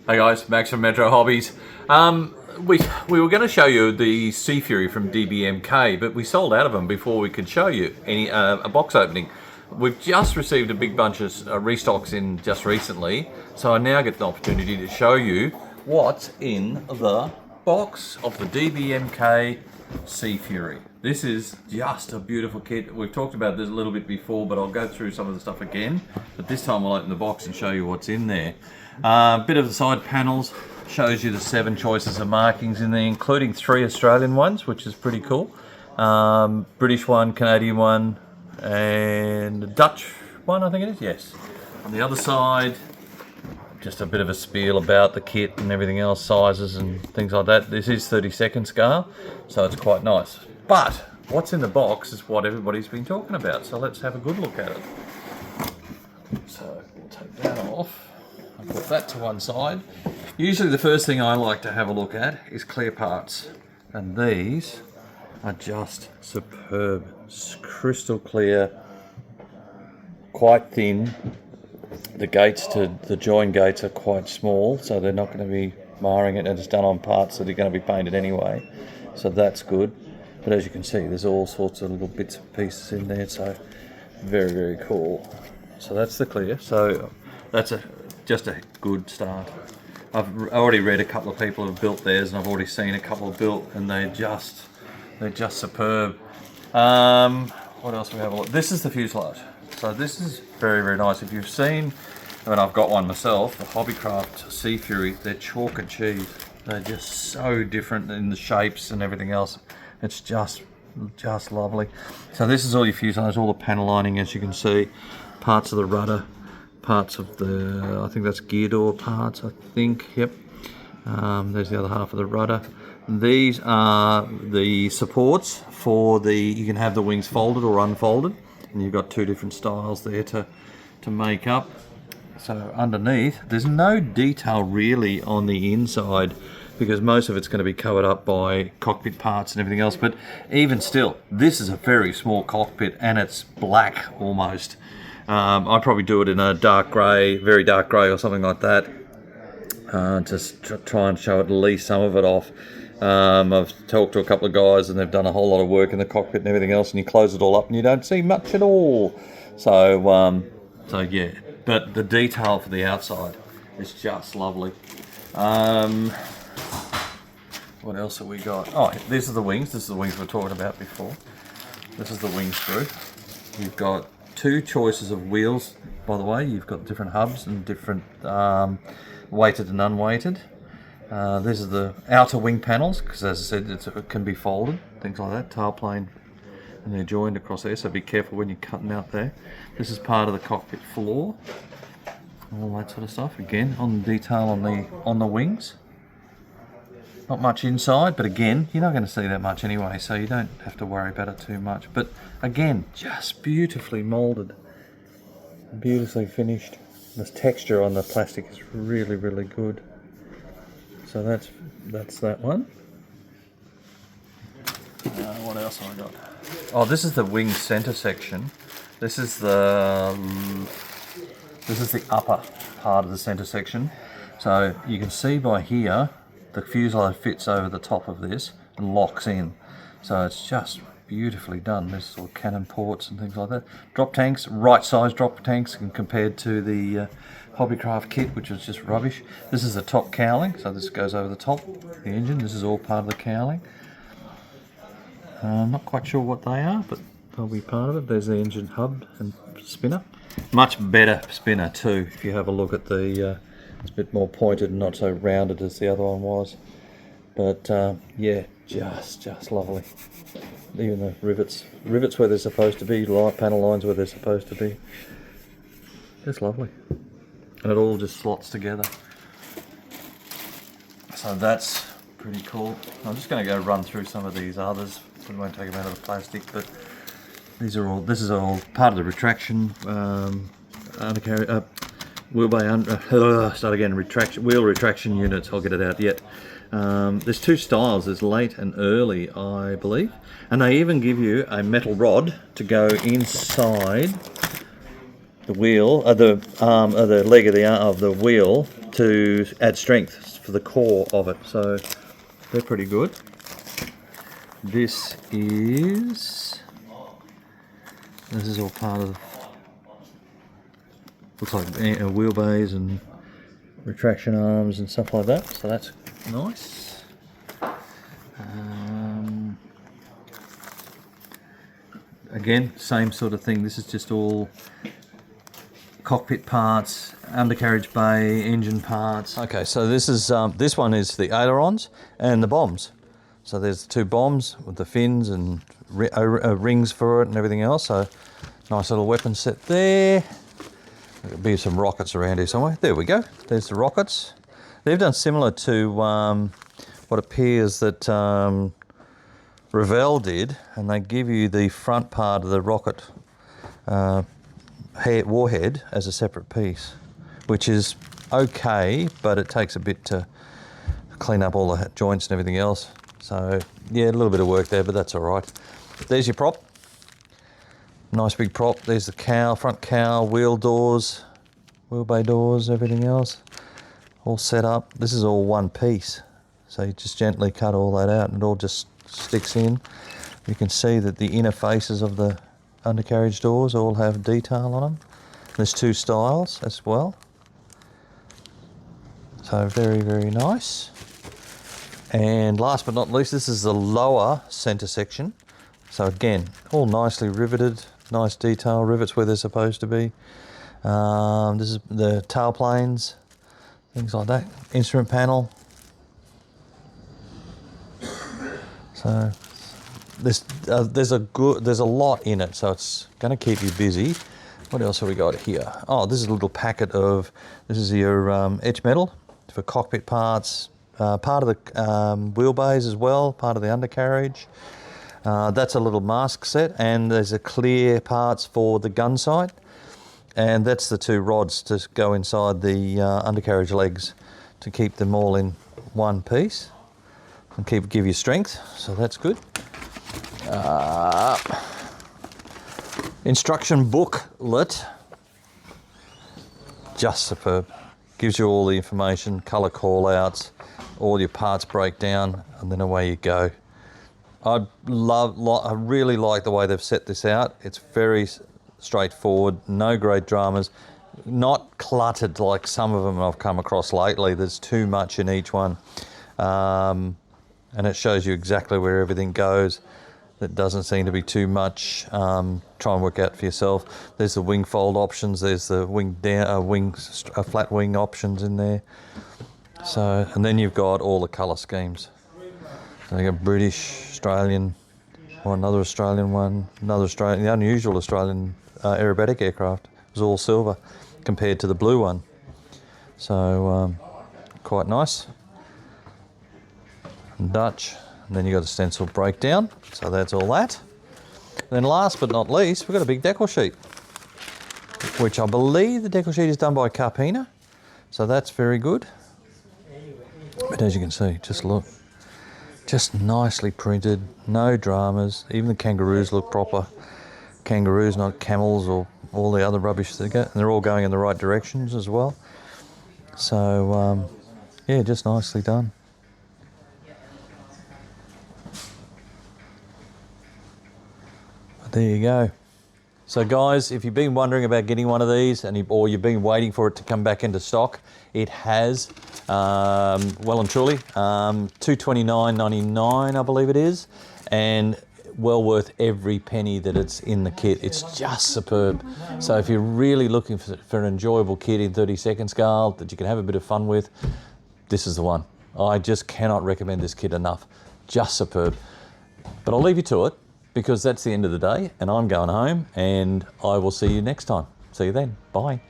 Hey guys, Max from Metro Hobbies. We were going to show you the Sea Fury from DBMK, but we sold out of them before we could show you any a box opening. We've just received a big bunch of restocks in just recently, so I now get the opportunity to show you what's in the box of the DBMK Sea Fury. This is just a beautiful kit. We've talked about this a little bit before, but I'll go through some of the stuff again. But this time I'll open the box and show you what's in there. Bit of the side panels, shows you the 7 choices of markings in there, including 3 Australian ones, which is pretty cool. British one, Canadian one, and a Dutch one, I think it is, yes. On the other side, just a bit of a spiel about the kit and everything else, sizes and things like that. This is 32nd scale, so it's quite nice. But what's in the box is what everybody's been talking about, so let's have a good look at it. So we'll take that off and put that to one side. Usually the first thing I like to have a look at is clear parts, and these are just superb. Crystal clear, quite thin. The gates the join gates are quite small, so they're not going to be marring it, and it's done on parts that are going to be painted anyway, so that's good. But as you can see, there's all sorts of little bits and pieces in there, so very, very cool. So that's the clear, so that's just a good start. I've already read a couple of people have built theirs, and I've already seen a couple of built, and they're just superb. What else do we have a look? This is the fuselage. So this is very, very nice. If you've seen, I mean, I've got one myself, the Hobbycraft Sea Fury, they're chalk and cheese. They're just so different in the shapes and everything else. It's just lovely. So this is all your fuselage, all the panel lining, as you can see, parts of the rudder, parts of the, I think that's gear door parts, I think, yep. There's the other half of the rudder. These are the supports for the, you can have the wings folded or unfolded, and you've got 2 different styles there to make up. So underneath, there's no detail really on the inside, because most of it's going to be covered up by cockpit parts and everything else, but even still, this is a very small cockpit, and it's black almost. I'd probably do it in a dark grey, very dark grey or something like that, just try and show at least some of it off. I've talked to a couple of guys, and they've done a whole lot of work in the cockpit and everything else, and you close it all up and you don't see much at all. So yeah, but the detail for the outside is just lovely. What else have we got? Oh, these are the wings. This is the wings we were talking about before. This is the wing screw. You've got 2 choices of wheels, by the way. You've got different hubs and different weighted and unweighted. These are the outer wing panels, because as I said, it can be folded, things like that, tailplane, and they're joined across there, so be careful when you're cutting out there. This is part of the cockpit floor, all that sort of stuff. Again, on the detail on the wings. Not much inside, but again, you're not going to see that much anyway, so you don't have to worry about it too much. But again, just beautifully moulded, beautifully finished. The texture on the plastic is really, really good. So that's that one. What else have I got? Oh, this is the wing center section. This is the upper part of the center section. So you can see by here, the fuselage fits over the top of this and locks in. So it's just beautifully done. There's sort of cannon ports and things like that. Drop tanks, right size drop tanks compared to the Hobbycraft kit, which was just rubbish. This is the top cowling, so this goes over the top of the engine. This is all part of the cowling. I'm not quite sure what they are, but they'll be part of it. There's the engine hub and spinner. Much better spinner too, if you have a look at the, it's a bit more pointed and not so rounded as the other one was. But yeah, just lovely. Even the rivets where they're supposed to be, light panel lines where they're supposed to be. Just lovely. And it all just slots together. So that's pretty cool. I'm just going to go run through some of these others. We won't take them out of the plastic, but this is all part of the retraction undercarriage. Wheel retraction units. I'll get it out yet. There's 2 styles. There's late and early, I believe, and they even give you a metal rod to go inside the wheel, the arm, the leg of the wheel to add strength for the core of it. So they're pretty good. This is all part of, looks like wheelbase and retraction arms and stuff like that. So that's nice. Again, same sort of thing. This is just all cockpit parts, undercarriage bay, engine parts. Okay, so this is this one is the ailerons and the bombs. So there's two bombs with the fins and rings for it and everything else. So nice little weapon set there. There'll be some rockets around here somewhere. There we go. There's the rockets. They've done similar to what appears that Revell did, and they give you the front part of the rocket warhead as a separate piece, which is okay, but it takes a bit to clean up all the joints and everything else. So yeah, a little bit of work there, but that's all right. There's your prop. Nice big prop. There's the cowl, front cowl, wheel doors, wheel bay doors, everything else all set up. This is all one piece, so you just gently cut all that out and it all just sticks in. You can see that the inner faces of the undercarriage doors all have detail on them. There's two styles as well, so very, very nice. And last but not least, this is the lower centre section. So again, all nicely riveted, nice detail rivets where they're supposed to be. This is the tail planes, things like that. Instrument panel. So there's a lot in it, so it's going to keep you busy. What else have we got here? Oh, this is a little packet of, this is your etch metal for cockpit parts, part of the wheelbase as well, part of the undercarriage. That's a little mask set, and there's a clear parts for the gun sight, and that's the two rods to go inside the undercarriage legs to keep them all in one piece and give you strength, so that's good. Instruction booklet, just superb. Gives you all the information, colour call-outs, all your parts breakdown, and then away you go. I really like the way they've set this out. It's very straightforward, no great dramas, not cluttered like some of them I've come across lately. There's too much in each one. And it shows you exactly where everything goes. There doesn't seem to be too much. Try and work out for yourself. There's the wing fold options. There's the wing down, flat wing options in there. So, and then you've got all the colour schemes. So you got British, Australian, or another Australian one, the unusual Australian aerobatic aircraft. It was all silver compared to the blue one. So quite nice. Dutch, and then you got a stencil breakdown, so that's all that. Then last but not least, we've got a big decal sheet, which I believe the decal sheet is done by Carpina, so that's very good. But as you can see, just look, just nicely printed, no dramas. Even the kangaroos look proper kangaroos, not camels or all the other rubbish they get, and they're all going in the right directions as well. So yeah, just nicely done. There you go. So guys, if you've been wondering about getting one of these, or you've been waiting for it to come back into stock, it has, well and truly, $229.99 I believe it is, and well worth every penny that it's in the kit. It's just superb. So if you're really looking for an enjoyable kit in 30-second scale that you can have a bit of fun with, this is the one. I just cannot recommend this kit enough. Just superb. But I'll leave you to it, because that's the end of the day and I'm going home, and I will see you next time. See you then. Bye.